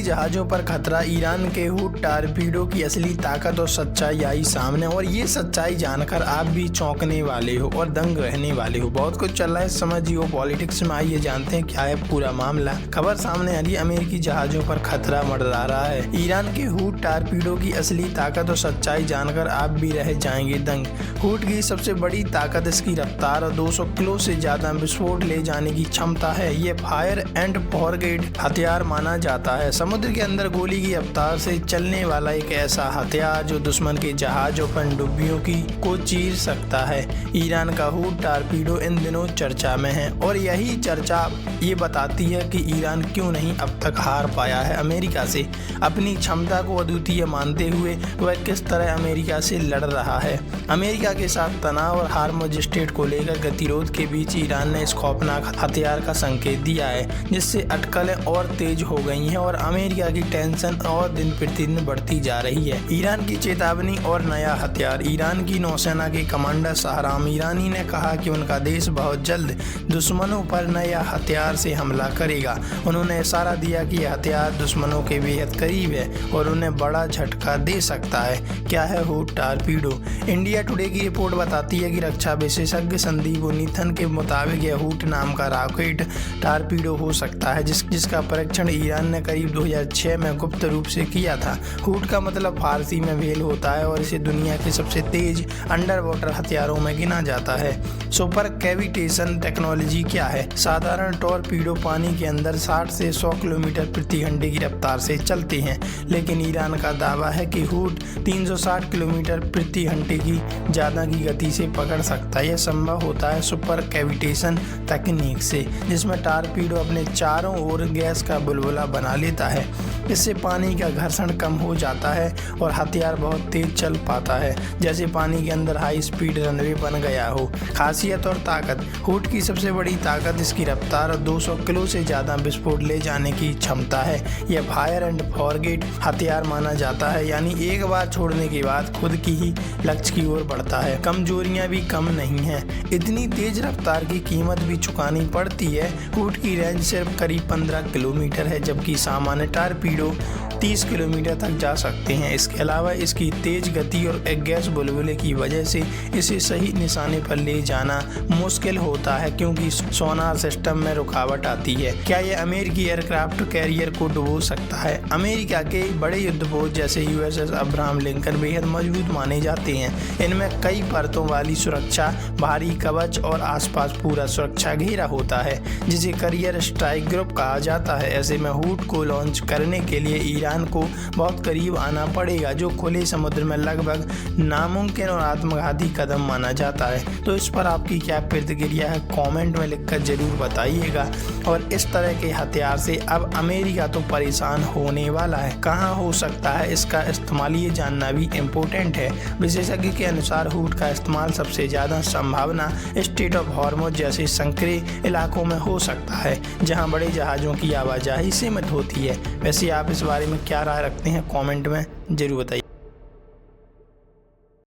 जहाज़ों पर खतरा, ईरान के हूट टारपीडो की असली ताकत और सच्चाई आई सामने। और ये सच्चाई जानकर आप भी चौंकने वाले हो और दंग रहने वाले हो। बहुत कुछ चल रहा है समझ जियो पॉलिटिक्स में, आइए जानते हैं क्या है पूरा मामला। खबर सामने आ रही है, अमेरिकी जहाज़ों पर खतरा मंडरा रहा है। ईरान के हूट टारपीडो की असली ताकत और सच्चाई जानकर आप भी रह जाएंगे दंग। हूट की सबसे बड़ी ताकत इसकी रफ्तार और 200 किलो से ज्यादा विस्फोट ले जाने की क्षमता है। ये फायर एंड फॉरगेट हथियार माना जाता है। समुद्र के अंदर गोली की रफ्तार से चलने वाला एक ऐसा हथियार जो दुश्मन के जहाज और पनडुब्बियों को चीर सकता है। ईरान का हूट टारपीडो इन दिनों चर्चा में है और यही चर्चा ये बताती है कि ईरान क्यों नहीं अब तक हार पाया है अमेरिका से। अपनी क्षमता को अद्वितीय मानते हुए वह किस तरह अमेरिका से लड़ रहा है। अमेरिका के साथ तनाव और हार्मुज स्ट्रेट को लेकर गतिरोध के बीच ईरान ने इस खौफनाक हथियार का संकेत दिया है, जिससे अटकलें और तेज हो गई हैं और अमेरिका की टेंशन और दिन प्रतिदिन बढ़ती जा रही है। ईरान की चेतावनी और नया हथियार। ईरान की नौसेना के कमांडर शहराम ईरानी ने कहा कि उनका देश बहुत जल्द दुश्मनों पर नया हथियार से हमला करेगा। उन्होंने इशारा दिया कि यह हथियार दुश्मनों के बेहद करीब है और उन्हें बड़ा झटका दे सकता है। क्या है हूट टारपीडो? इंडिया टुडे की रिपोर्ट बताती है कि रक्षा विशेषज्ञ संदीप उन्नीथन के मुताबिक यह हूट नाम का रॉकेट टारपीडो हो सकता है, जिसका परीक्षण ईरान ने करीब 2006 में गुप्त रूप से किया था। हूट का मतलब फारसी में व्हेल होता है और इसे दुनिया के सबसे तेज अंडर वाटर हथियारों में गिना जाता है। सुपर कैविटेशन टेक्नोलॉजी क्या है? साधारण टॉरपीडो पानी के अंदर 60 से 100 किलोमीटर प्रति घंटे की रफ्तार से चलते हैं, लेकिन ईरान का दावा है कि हूट 360 किलोमीटर प्रति घंटे की ज़्यादा की गति से पकड़ सकता है। यह संभव होता है सुपर कैविटेशन तकनीक से, जिसमें टारपीडो अपने चारों ओर गैस का बुलबुला बना लेता है। इससे पानी का घर्षण कम हो जाता है और हथियार बहुत तेज चल पाता है, जैसे पानी के अंदर हाई स्पीड रनवे बन गया हो। खासियत और ताकत। हूट की सबसे बड़ी ताकत इसकी रफ्तार और 200 किलो से ज़्यादा विस्फोट ले जाने की क्षमता है। यह फायर एंड फॉरगेट हथियार माना जाता है, यानी एक बार छोड़ने के बाद खुद की ही लक्ष्य की ओर बढ़ता है। कमजोरियां भी कम नहीं हैं। इतनी तेज रफ्तार की कीमत भी चुकानी पड़ती है। हूट की रेंज सिर्फ करीब 15 किलोमीटर है, जबकि सामान्य टारपीडो 30 किलोमीटर तक जा सकते हैं। इसके अलावा इसकी तेज गति और एक गैस बुलबुले की वजह से इसे सही निशाने पर ले जाना मुश्किल होता है, क्योंकि सोनार सिस्टम में रुकावट आती है। क्या यह अमेरिकी एयरक्राफ्ट कैरियर को डुबो सकता है? अमेरिका के बड़े युद्धपोत जैसे USS अब्राहम लिंकन बेहद मजबूत माने जाते हैं। इनमें कई परतों वाली सुरक्षा, भारी कवच और आसपास पूरा सुरक्षा घेरा होता है, जिसे करियर स्ट्राइक ग्रुप कहा जाता है। ऐसे में हूट को लॉन्च करने के लिए ईरान को बहुत करीब आना पड़ेगा, जो खुले समुद्र में लगभग नामुमकिन और आत्मघाती कदम माना जाता है। तो इस पर आपकी क्या प्रतिक्रिया है, कमेंट में लिखकर जरूर बताइएगा। और इस तरह के हथियार से अब अमेरिका तो परेशान होने वाला है। कहाँ हो सकता है इसका इस्तेमाल, ये जानना भी इम्पोर्टेंट है। विशेषज्ञ के अनुसार हूट का इस्तेमाल सबसे ज़्यादा संभावना स्ट्रेट ऑफ हॉर्मुज जैसे संकरे इलाकों में हो सकता है, जहां बड़े जहाज़ों की आवाजाही सीमित होती है। वैसे आप इस बारे में क्या राय रखते हैं, कमेंट में जरूर बताइए।